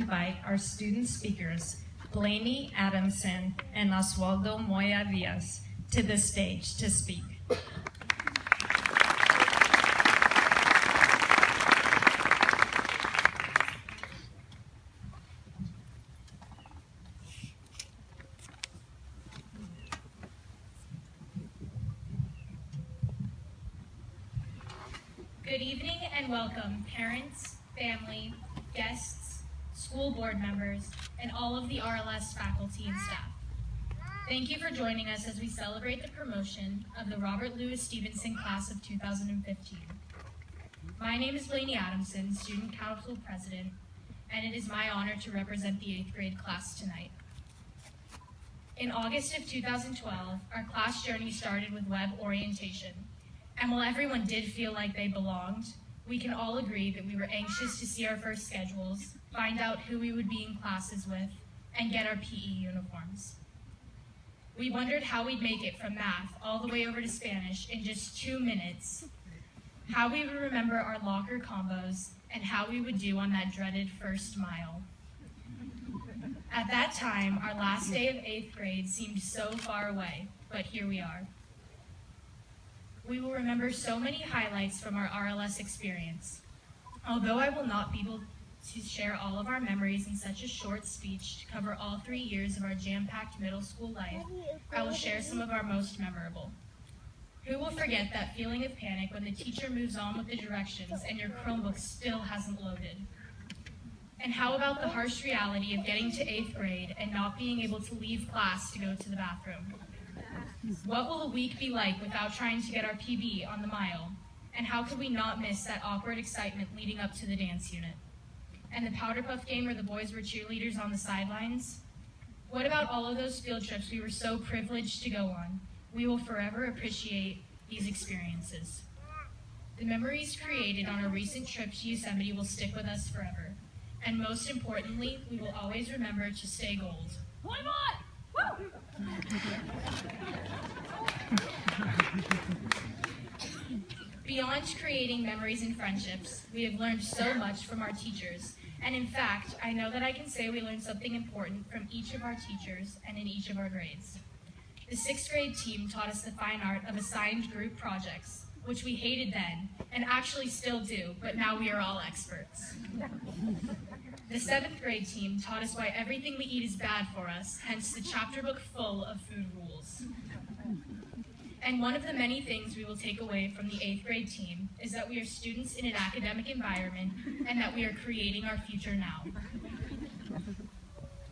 invite our student speakers, Blayney Adamson and Oswaldo Moya Diaz, to the stage to speak. Good evening and welcome, parents, family, guests, school board members, and all of the RLS faculty and staff. Thank you for joining us as we celebrate the promotion of the Robert Louis Stevenson class of 2015. My name is Blayney Adamson, Student Council President, and it is my honor to represent the 8th grade class tonight. In August of 2012, our class journey started with web orientation. And while everyone did feel like they belonged, we can all agree that we were anxious to see our first schedules, find out who we would be in classes with, and get our PE uniforms. We wondered how we'd make it from math all the way over to Spanish in just 2 minutes, how we would remember our locker combos, and how we would do on that dreaded first mile. At that time, our last day of 8th grade seemed so far away, but here we are. We will remember so many highlights from our RLS experience. Although I will not be able to share all of our memories in such a short speech to cover all 3 years of our jam-packed middle school life, I will share some of our most memorable. Who will forget that feeling of panic when the teacher moves on with the directions and your Chromebook still hasn't loaded? And how about the harsh reality of getting to 8th grade and not being able to leave class to go to the bathroom? What will a week be like without trying to get our PB on the mile? And how could we not miss that awkward excitement leading up to the dance unit? And the powder puff game where the boys were cheerleaders on the sidelines? What about all of those field trips we were so privileged to go on? We will forever appreciate these experiences. The memories created on our recent trip to Yosemite will stick with us forever. And most importantly, we will always remember to stay gold. One more! Beyond creating memories and friendships, we have learned so much from our teachers. And in fact, I know that I can say we learned something important from each of our teachers and in each of our grades. The 6th grade team taught us the fine art of assigned group projects, which we hated then, and actually still do, but now we are all experts. The 7th grade team taught us why everything we eat is bad for us, hence the chapter book full of food rules. And one of the many things we will take away from the 8th grade team is that we are students in an academic environment and that we are creating our future now.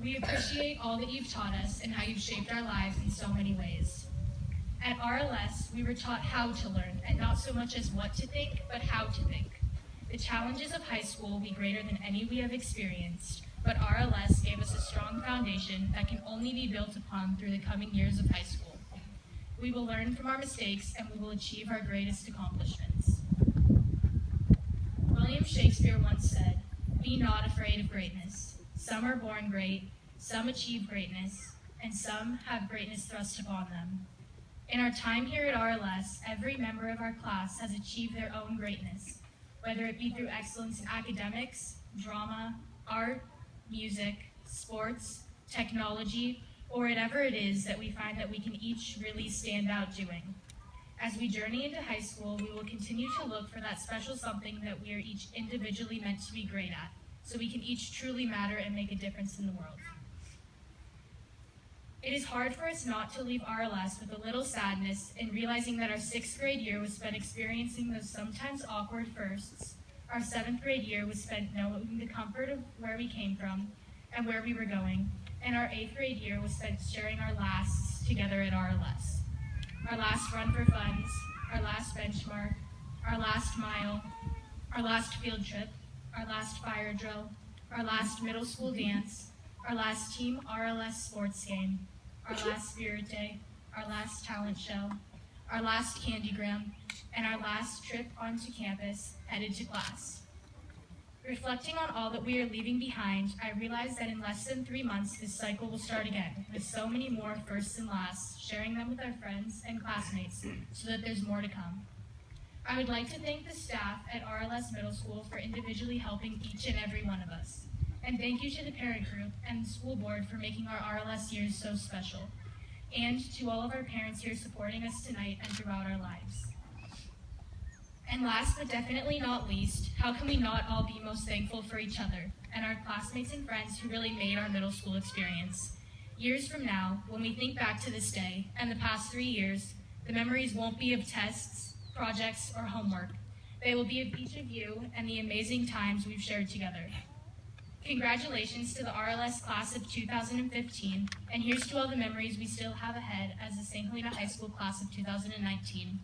We appreciate all that you've taught us and how you've shaped our lives in so many ways. At RLS, we were taught how to learn, and not so much as what to think, but how to think. The challenges of high school will be greater than any we have experienced, but RLS gave us a strong foundation that can only be built upon through the coming years of high school. We will learn from our mistakes and we will achieve our greatest accomplishments. William Shakespeare once said, "Be not afraid of greatness. Some are born great, some achieve greatness, and some have greatness thrust upon them." In our time here at RLS, every member of our class has achieved their own greatness, whether it be through excellence in academics, drama, art, music, sports, technology, or whatever it is that we find that we can each really stand out doing. As we journey into high school, we will continue to look for that special something that we are each individually meant to be great at, so we can each truly matter and make a difference in the world. It is hard for us not to leave RLS with a little sadness in realizing that our 6th grade year was spent experiencing those sometimes awkward firsts. Our 7th grade year was spent knowing the comfort of where we came from and where we were going. And our 8th grade year was spent sharing our lasts together at RLS. Our last run for funds, our last benchmark, our last mile, our last field trip, our last fire drill, our last middle school dance, our last team RLS sports game, our last spirit day, our last talent show, our last candygram, and our last trip onto campus headed to class. Reflecting on all that we are leaving behind, I realize that in less than 3 months, this cycle will start again, with so many more firsts and lasts, sharing them with our friends and classmates, so that there's more to come. I would like to thank the staff at RLS Middle School for individually helping each and every one of us. And thank you to the parent group and the school board for making our RLS years so special. And to all of our parents here supporting us tonight and throughout our lives. And last but definitely not least, how can we not all be most thankful for each other and our classmates and friends who really made our middle school experience. Years from now, when we think back to this day and the past 3 years, the memories won't be of tests, projects, or homework. They will be of each of you and the amazing times we've shared together. Congratulations to the RLS class of 2015, and here's to all the memories we still have ahead as the St. Helena High School class of 2019.